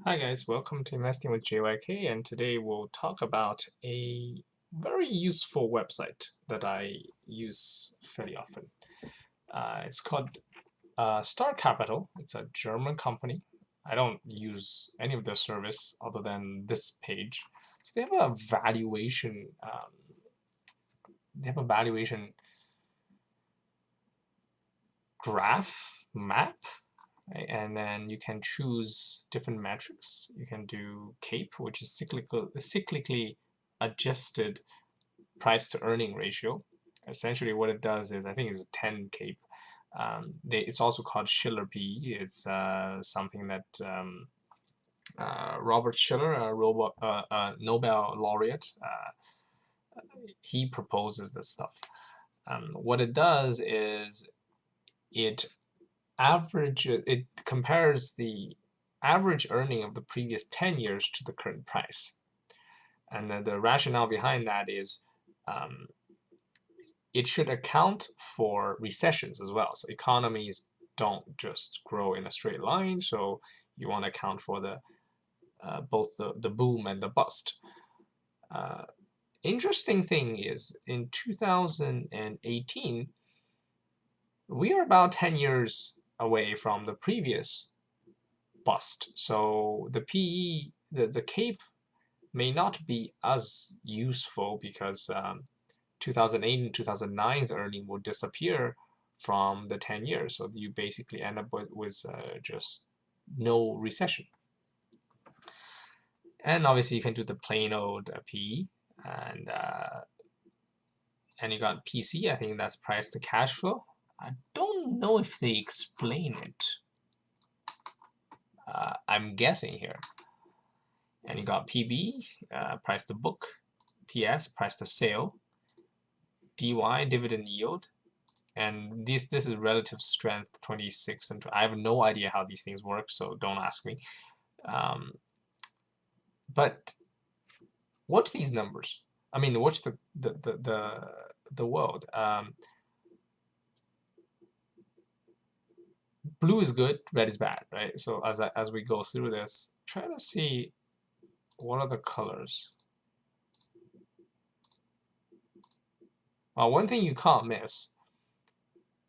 Hi guys, welcome to Investing with JYK, and today we'll talk about a very useful website that I use fairly often. It's called Starcapital. It's a German company. I don't use any of their service other than this page. So they have a valuation. They have a valuation graph map, right? And then you can choose different metrics. You can do CAPE, which is cyclically adjusted price to earning ratio. Essentially, what it does is, I think it's a 10 CAPE. It's also called Schiller PE. It's something that Robert Schiller, a Nobel laureate, he proposes this stuff. What it does is it it compares the average earning of the previous 10 years to the current price. And the rationale behind that is it should account for recessions as well. So economies don't just grow in a straight line. So you want to account for both the boom and the bust. Interesting thing is in 2018, we are about 10 years away from the previous bust. So the PE, the CAPE may not be as useful because 2008 and 2009's earning will disappear from the 10 years. So you basically end up with just no recession. And obviously you can do the plain old PE, and you got PC. I think that's price to cash flow. I don't know if they explain it. I'm guessing here. And you got PB, price to book, PS, price to sale, DY, dividend yield, and this is relative strength 26, and I have no idea how these things work, so don't ask me. But what's these numbers? I mean, what's the world? Blue is good, red is bad, right? So as we go through this, try to see what are the colors. Well, one thing you can't miss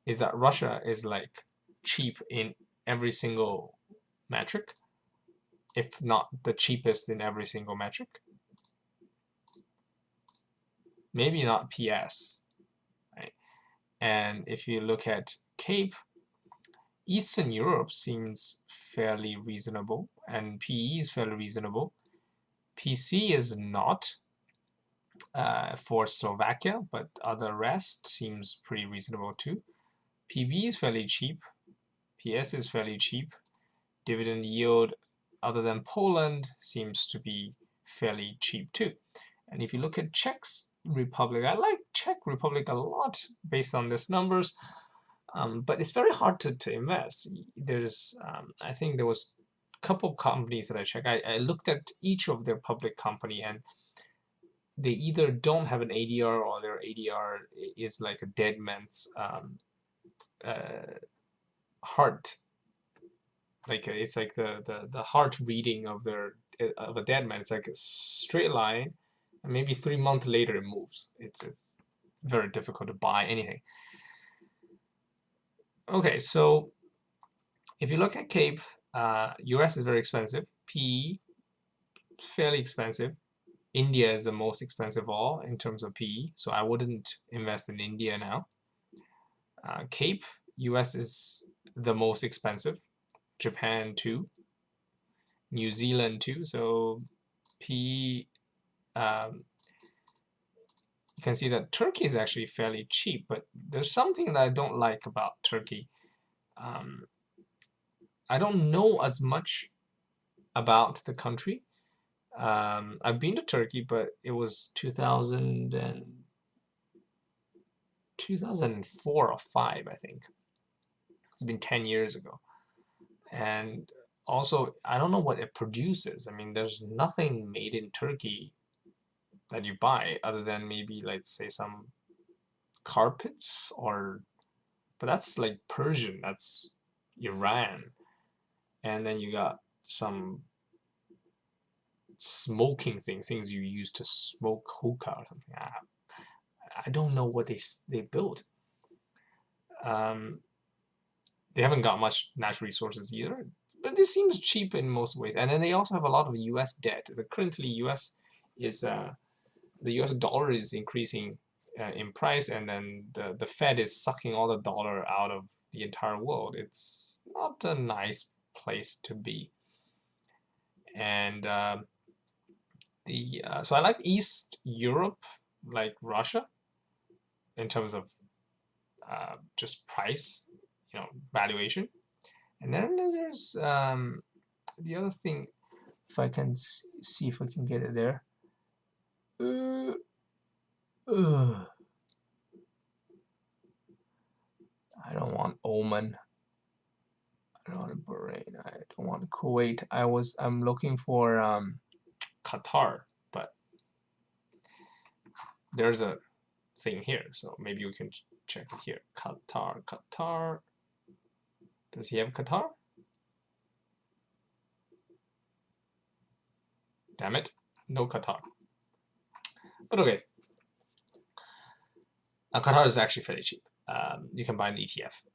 is that Russia is like cheap in every single metric, if not the cheapest in every single metric. Maybe not PS, right? And if you look at CAPE, Eastern Europe seems fairly reasonable, and PE is fairly reasonable. PC is not for Slovakia, but other rest seems pretty reasonable too. PB is fairly cheap. PS is fairly cheap. Dividend yield, other than Poland, seems to be fairly cheap too. And if you look at Czech Republic, I like Czech Republic a lot based on these numbers, but it's very hard to invest. There's, I think there was a couple companies that I checked. I looked at each of their public company, and they either don't have an ADR or their ADR is like a dead man's heart. Like it's like the heart reading of a dead man. It's like a straight line, and maybe 3 months later it moves. It's very difficult to buy anything. Okay, so if you look at CAPE, US is very expensive. PE, fairly expensive. India is the most expensive of all in terms of PE, so I wouldn't invest in India now. CAPE, US is the most expensive. Japan too. New Zealand too. So PE, you can see that Turkey is actually fairly cheap, but there's something that I don't like about Turkey. I don't know as much about the country. I've been to Turkey, but it was 2004 or 5, I think. It's been 10 years ago. And also, I don't know what it produces. I mean, there's nothing made in Turkey that you buy other than maybe, let's say, some carpets, but that's like Persian, that's Iran. And then you got some smoking things you use to smoke hookah or something. I don't know what they built. They haven't got much natural resources either, but this seems cheap in most ways. And then they also have a lot of U.S. debt. Currently, U.S. is the U.S. dollar is increasing in price, and then the Fed is sucking all the dollar out of the entire world. It's not a nice place to be. And so I like East Europe, like Russia, in terms of just price, valuation. And then there's the other thing. If I can see if I can get it there. I don't want Oman. I don't want Bahrain. I don't want Kuwait. I'm looking for Qatar, but there's a thing here, so maybe you can check it here. Qatar. Does he have Qatar? Damn it, no Qatar. But okay, Qatar is actually fairly cheap. You can buy an ETF.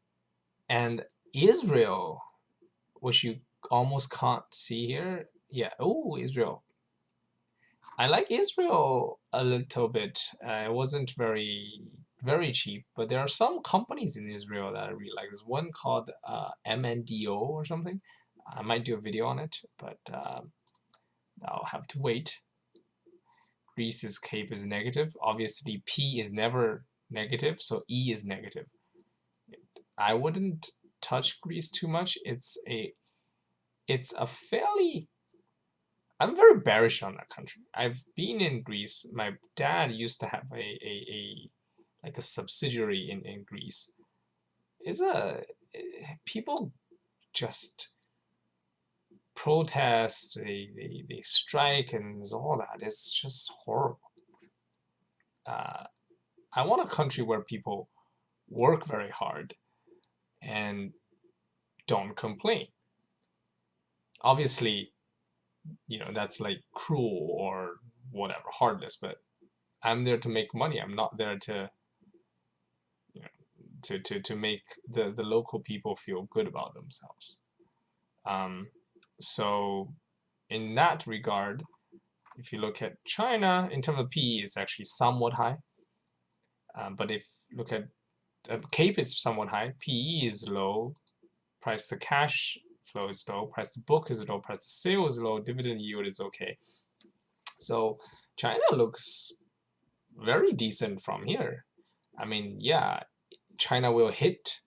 And Israel, which you almost can't see here. Yeah, oh, Israel. I like Israel a little bit. It wasn't very cheap, but there are some companies in Israel that I really like. There's one called MNDO or something. I might do a video on it, but I'll have to wait. Greece's CAPE is negative. Obviously, P is never negative, so E is negative. I wouldn't touch Greece too much. It's a fairly... I'm very bearish on that country. I've been in Greece. My dad used to have like a subsidiary in Greece. People just protest, they strike, and all that. It's just horrible. I want a country where people work very hard and don't complain. Obviously, that's like cruel or whatever, heartless, but I'm there to make money. I'm not there to to make the local people feel good about themselves. So in that regard, if you look at China, in terms of PE, it's actually somewhat high. But if you look at CAPE, it's somewhat high. PE is low. Price to cash flow is low. Price to book is low. Price to sale is low. Dividend yield is okay. So China looks very decent from here. I mean, yeah, China will hit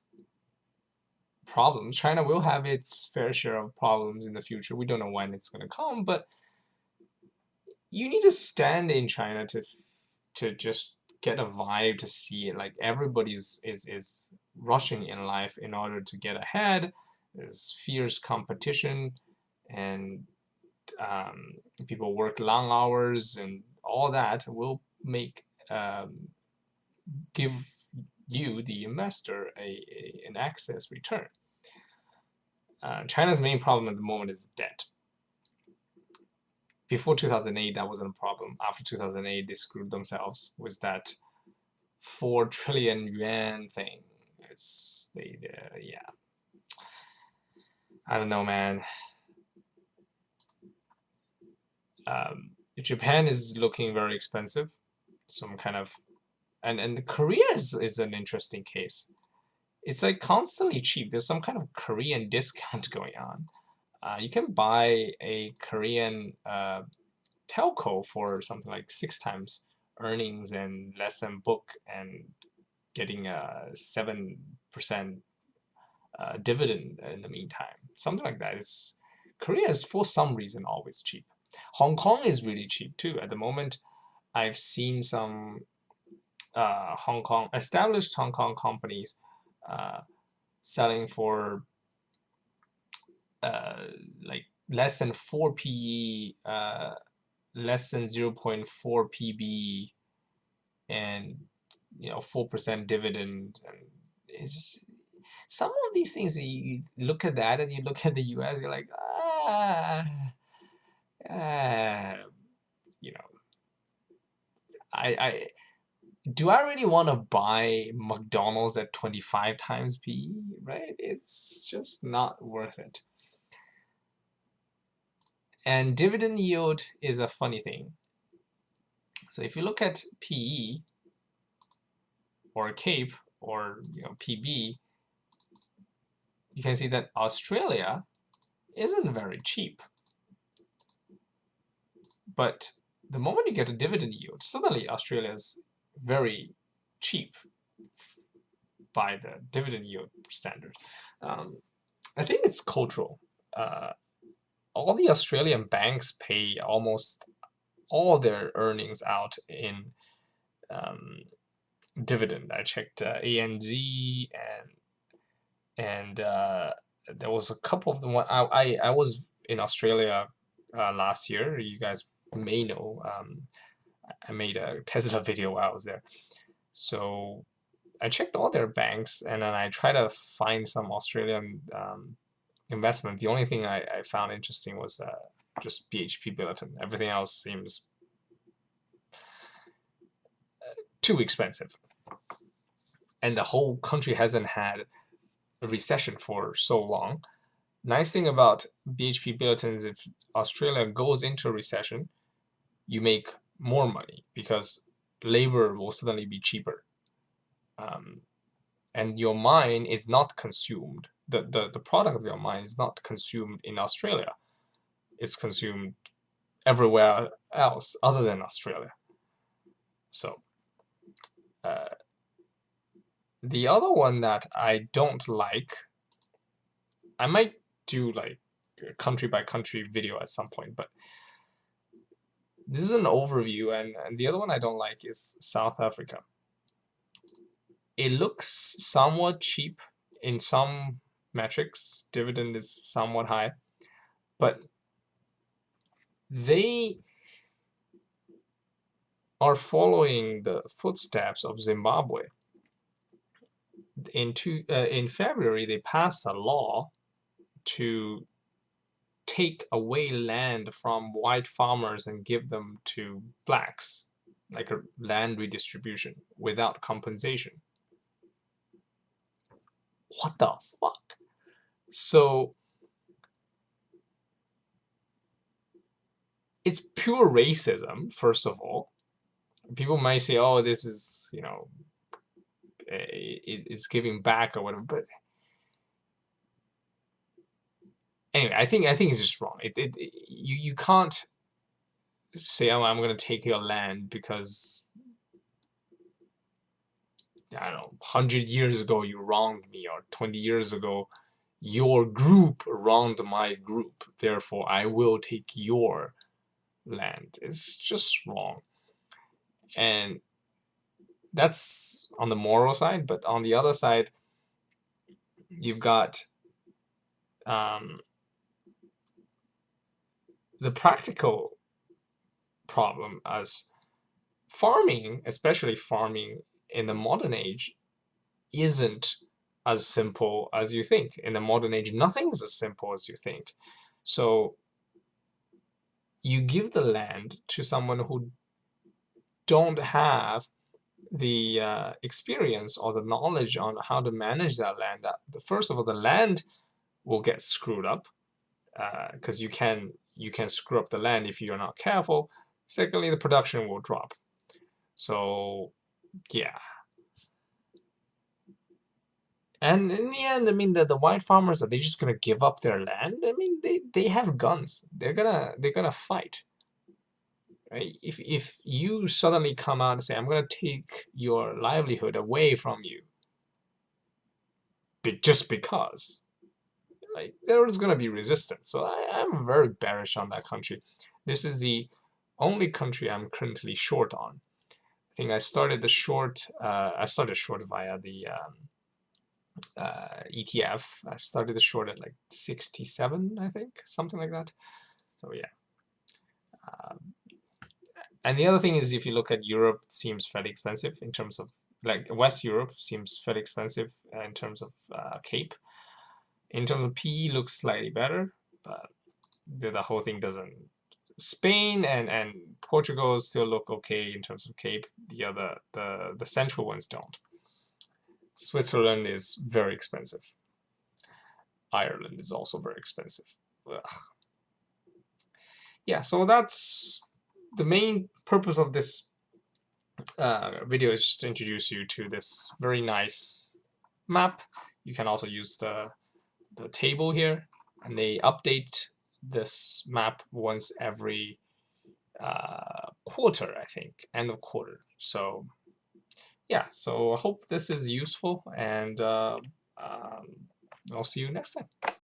problems. China will have its fair share of problems in the future. We don't know when it's going to come, but you need to stand in China to just get a vibe to see it. Like everybody's is rushing in life in order to get ahead. There's fierce competition, and people work long hours, and all that will give you, the investor, an excess return. China's main problem at the moment is debt. Before 2008, that wasn't a problem. After 2008, they screwed themselves with that 4 trillion yuan thing. Yeah. I don't know, man. Japan is looking very expensive. Some kind of, and Korea is an interesting case. It's like constantly cheap. There's some kind of Korean discount going on. You can buy a Korean telco for something like 6 times earnings and less than book, and getting a 7% dividend in the meantime. Something like that. Korea is, for some reason, always cheap. Hong Kong is really cheap too. At the moment, I've seen some established Hong Kong companies selling for like less than 4 PE, less than 0.4 PB, and 4% dividend. And it's just, some of these things, you look at that and you look at the US, you're like, you know, do I really want to buy McDonald's at 25 times PE, right? It's just not worth it. And dividend yield is a funny thing. So if you look at PE or CAPE or PB, you can see that Australia isn't very cheap. But the moment you get a dividend yield, suddenly Australia is very cheap by the dividend yield standard. I think it's cultural. All the Australian banks pay almost all their earnings out in dividend. I checked ANZ and there was a couple of them. I was in Australia last year. You guys may know. I made a Tesla video while I was there. So I checked all their banks and then I tried to find some Australian investment. The only thing I found interesting was just BHP Billiton. Everything else seems too expensive. And the whole country hasn't had a recession for so long. Nice thing about BHP Billiton is if Australia goes into a recession, you make more money because labor will suddenly be cheaper. And your mine is not consumed. The product of your mine is not consumed in Australia. It's consumed everywhere else other than Australia. So the other one that I don't like, I might do like a country by country video at some point, but this is an overview, and the other one I don't like is South Africa. It looks somewhat cheap in some metrics. Dividend is somewhat high, but they are following the footsteps of Zimbabwe. In February, they passed a law to take away land from white farmers and give them to blacks, like a land redistribution without compensation. What the fuck? So it's pure racism, first of all. People might say, oh, this is, it's giving back or whatever, but anyway, I think it's just wrong. You can't say, oh, I'm going to take your land because, I don't know, 100 years ago you wronged me, or 20 years ago your group wronged my group, therefore I will take your land. It's just wrong. And that's on the moral side, but on the other side, you've got the practical problem as farming, especially farming in the modern age, isn't as simple as you think. In the modern age, nothing's as simple as you think. So you give the land to someone who don't have the experience or the knowledge on how to manage that land. First of all, the land will get screwed up because you can screw up the land if you're not careful. Secondly, the production will drop. So yeah. And in the end, I mean, the white farmers, are they just gonna give up their land? I mean, they have guns. They're gonna fight. Right? If you suddenly come out and say, I'm gonna take your livelihood away from you, just because, like, there is gonna be resistance. So I'm very bearish on that country. This is the only country I'm currently short on. I think I started the short. I started short via the ETF. I started the short at like 67, I think, something like that. So yeah. And the other thing is, if you look at Europe, it seems fairly expensive in terms of, like, West Europe seems fairly expensive in terms of CAPE. In terms of PE, looks slightly better, but the whole thing doesn't Spain and Portugal still look okay in terms of CAPE. The central ones don't. Switzerland is very expensive. Ireland is also very expensive. Ugh. Yeah, so that's the main purpose of this video, is just to introduce you to this very nice map. You can also use the table here, and they update this map once every quarter, I think, end of quarter. So yeah, so I hope this is useful, and I'll see you next time.